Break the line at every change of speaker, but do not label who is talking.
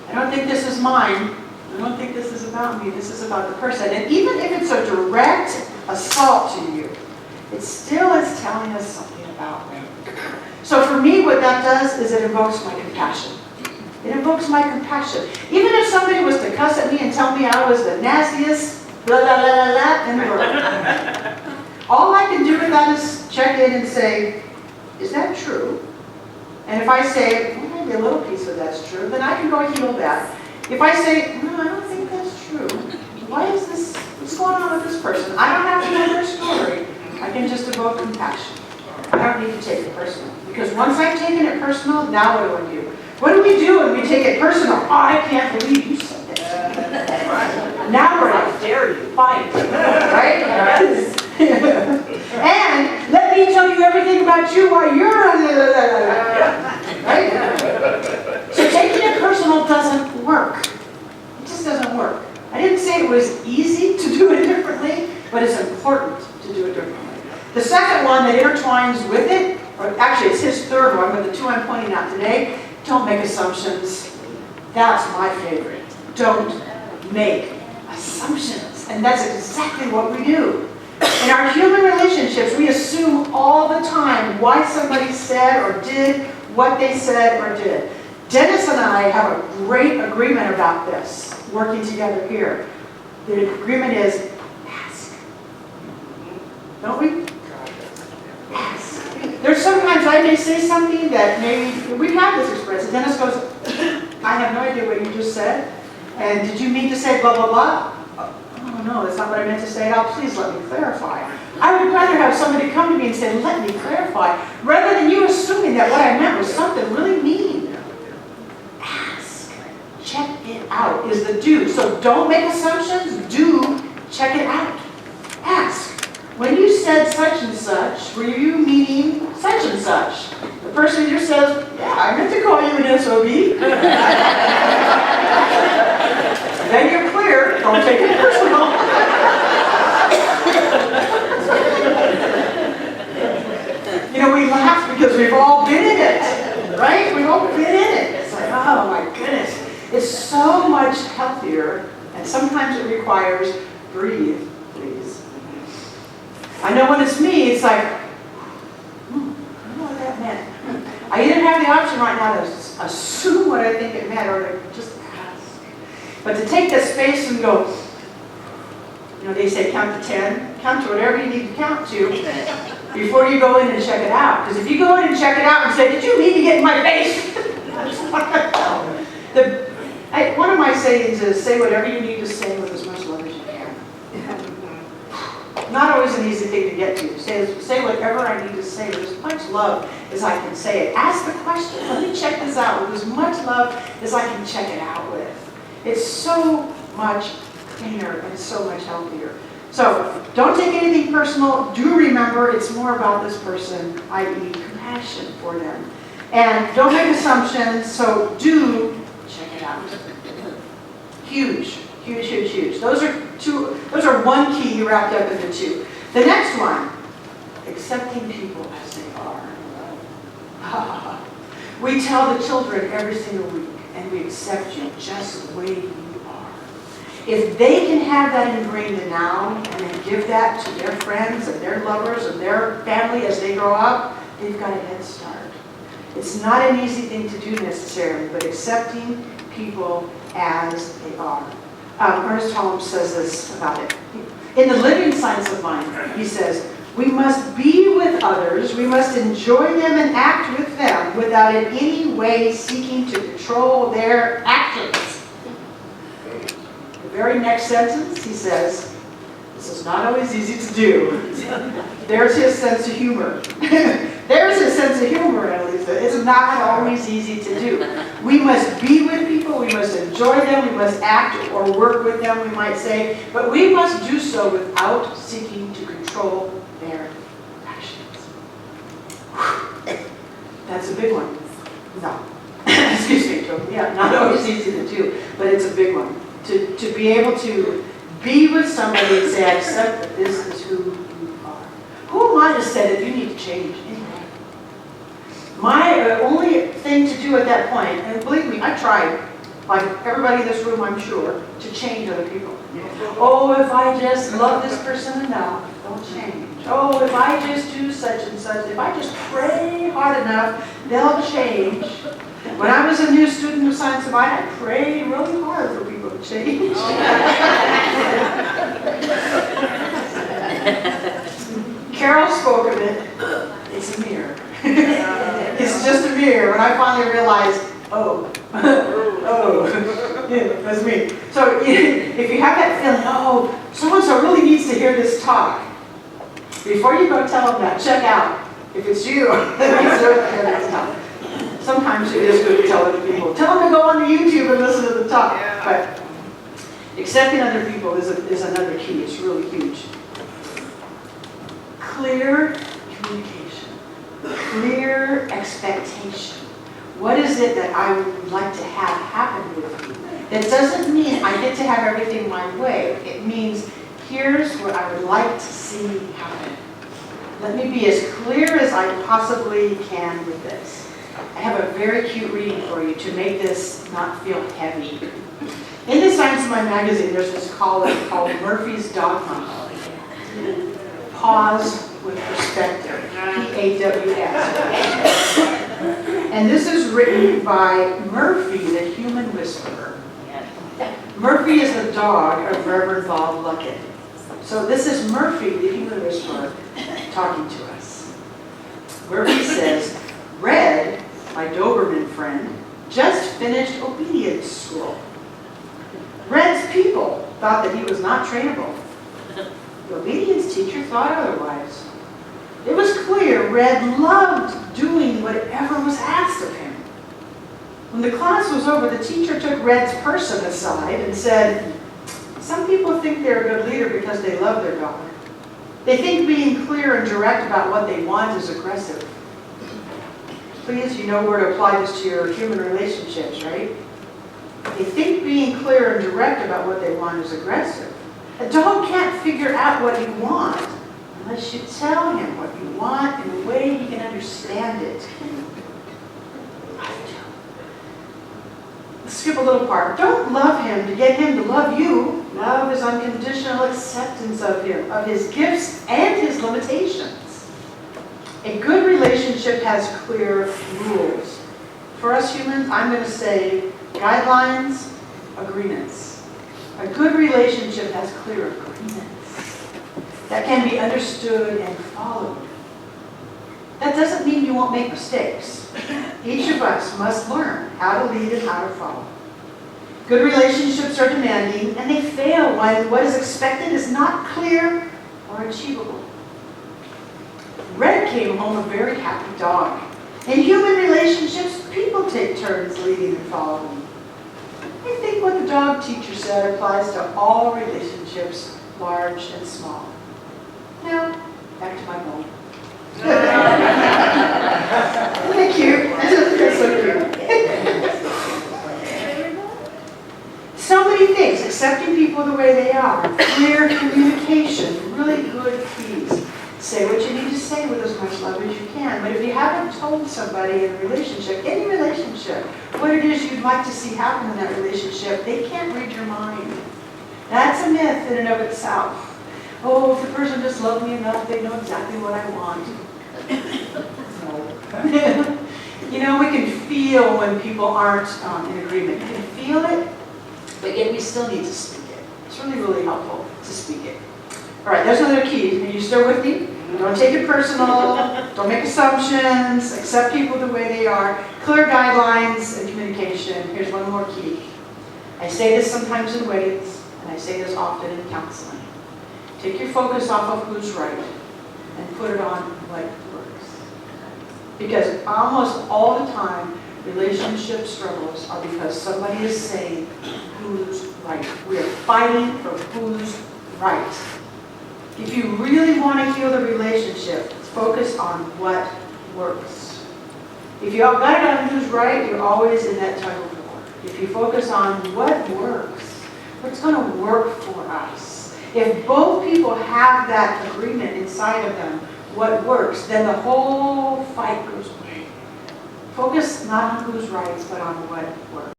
I don't think this is mine. I don't think this is about me. This is about the person. And even if it's a direct assault to you, it still is telling us something about them. So for me, what that does is it invokes my compassion. It invokes my compassion. Even if somebody was to cuss at me and tell me I was the nastiest, blah, blah, blah, blah, blah, in the world, all I can do with that is check in and say, is that true? And if I say, well, maybe a little piece of that's true, then I can go heal that. If I say, no, I don't think that's true. Why is this, what's going on with this person? I don't have to know their story. I can just evoke compassion. I don't need to take it personal. Because once I've taken it personal, now what do I do? What do we do when we take it personal? Oh, I can't believe you said that. Now we're like, dare you, fight. Right? And let me tell you everything about you while you're right? So taking it personal doesn't work. It just doesn't work. I didn't say it was easy to do it differently, but it's important to do it differently. The second one that intertwines with it, or actually it's his third one, but the two I'm pointing out today, don't make assumptions. That's my favorite. Don't make assumptions. And that's exactly what we do. In our human relationships, we assume all the time why somebody said or did what they said or did. Dennis and I have a great agreement about this, working together here. The agreement is ask. Don't we? Ask. There's sometimes I may say something that maybe, we've had this experience, and Dennis goes, I have no idea what you just said, and did you mean to say blah, blah, blah? Oh no, that's not what I meant to say at all. Please let me clarify. I would rather have somebody come to me and say, let me clarify, rather than you assuming that what I meant was something really mean. Ask. Check it out is the do. So don't make assumptions. Do check it out. Ask. When you said such and such, were you meaning such and such? The person just says, yeah, I meant to call you an SOB. Then you're clear. Don't take it personal. You know, we laugh because we've all been in it, right? We've all been in it. It's like, oh my goodness. It's so much healthier, and sometimes it requires breathe, please. I know when it's me, it's like, I don't know what that meant. I either have the option right now to assume what I think it meant or to just ask. But to take that space and go, you know, they say count to 10, count to whatever you need to count to before you go in and check it out. Because if you go in and check it out and say, did you mean to get in my face? One of my sayings is, say whatever you need to say with as much love as you can. Not always an easy thing to get to. Say whatever I need to say with as much love as I can say it. Ask the question, let me check this out with as much love as I can check it out with. It's so much cleaner and so much healthier. So don't take anything personal. Do remember it's more about this person, i.e. compassion for them. And don't make assumptions, so do check it out. Huge, huge, huge, huge. Those are one key wrapped up into two. The next one, accepting people as they are. We tell the children every single week, and we accept you just the way you are. If they can have that ingrained now, and then give that to their friends and their lovers and their family as they grow up, they've got a head start. It's not an easy thing to do necessarily, but accepting people as they are. Ernest Holmes says this about it. In The Living Science of Mind, he says, we must be with others, we must enjoy them and act with them without in any way seeking to control their actions. The very next sentence, he says, this is not always easy to do. There's his sense of humor. There's his sense of humor, at least. It's not always easy to do. We must be with people, we must enjoy them, we must act or work with them, we might say, but we must do so without seeking to control their actions. That's a big one. No. Excuse me, Joe. Yeah, not always easy to do, but it's a big one. To be able to be with somebody and say, I accept that this is who you are. Who am I to say that you need to change? My only thing to do at that point, and believe me, I tried. like everybody in this room, I'm sure, to change other people. Oh, if I just love this person enough, they'll change. Oh, if I just do such and such, if I just pray hard enough, they'll change. When I was a new student of Science of Mind, I prayed really hard for people to change. Carol spoke of it. It's a mirror. It's just a mirror. When I finally realized, oh, yeah, that's me. So if you have that feeling, oh, so-and-so really needs to hear this talk, before you go tell them that, check out. If it's you, that needs to hear this talk. Sometimes it is good to tell other people. Tell them to go on to YouTube and listen to the talk. But accepting other people is another key. It's really huge. Clear communication. Clear expectation. What is it that I would like to have happen with you? That doesn't mean I get to have everything my way. It means here's what I would like to see happen. Let me be as clear as I possibly can with this. I have a very cute reading for you to make this not feel heavy. In the Science of Mind magazine, there's this column called Murphy's Dogma. Pause with perspective. P-A-W-S. And this is written by Murphy, the human whisperer. Murphy is the dog of Reverend Bob Luckett. So this is Murphy, the human whisperer, talking to us. Murphy says, Red, my Doberman friend, just finished obedience school. Red's people thought that he was not trainable. The obedience teacher thought otherwise. It was clear Red loved doing whatever was asked of him. When the class was over, the teacher took Red's person aside and said, some people think they're a good leader because they love their dog. They think being clear and direct about what they want is aggressive. Please, you know where to apply this to your human relationships, right? They think being clear and direct about what they want is aggressive. A dog can't figure out what you want unless you tell him what you want in a way he can understand it. Let's skip a little part. Don't love him to get him to love you. Love is unconditional acceptance of him, of his gifts and his limitations. A good relationship has clear rules. For us humans, I'm going to say guidelines, agreements. A good relationship has clear agreements that can be understood and followed. That doesn't mean you won't make mistakes. Each of us must learn how to lead and how to follow. Good relationships are demanding, and they fail when what is expected is not clear or achievable. Red came home a very happy dog. In human relationships, people take turns leading and following. I think what the dog teacher said applies to all relationships, large and small. Now, back to my bone. Isn't it cute? That's so cute. So many things, accepting people the way they are, clear communication, really good keys. Say what you need to say with as much love as you can. But if you haven't told somebody in a relationship, any relationship, what it is you'd like to see happen in that relationship, they can't read your mind. That's a myth in and of itself. Oh, if the person just loved me enough, they know exactly what I want. No. You know, we can feel when people aren't in agreement. You can feel it, but yet we still need to speak it. It's really, really helpful to speak it. All right, there's another key. Are you still with me? Don't take it personal. Don't make assumptions. Accept people the way they are. Clear guidelines and communication. Here's one more key. I say this sometimes in weddings, and I say this often in counseling. Take your focus off of who's right and put it on what works. Because almost all the time, relationship struggles are because somebody is saying who's right. We are fighting for who's right. If you really want to heal the relationship, focus on what works. If you got it on who's right, you're always in that tug of war. If you focus on what works, what's going to work for us. If both people have that agreement inside of them, what works, then the whole fight goes away. Focus not on who's right, but on what works.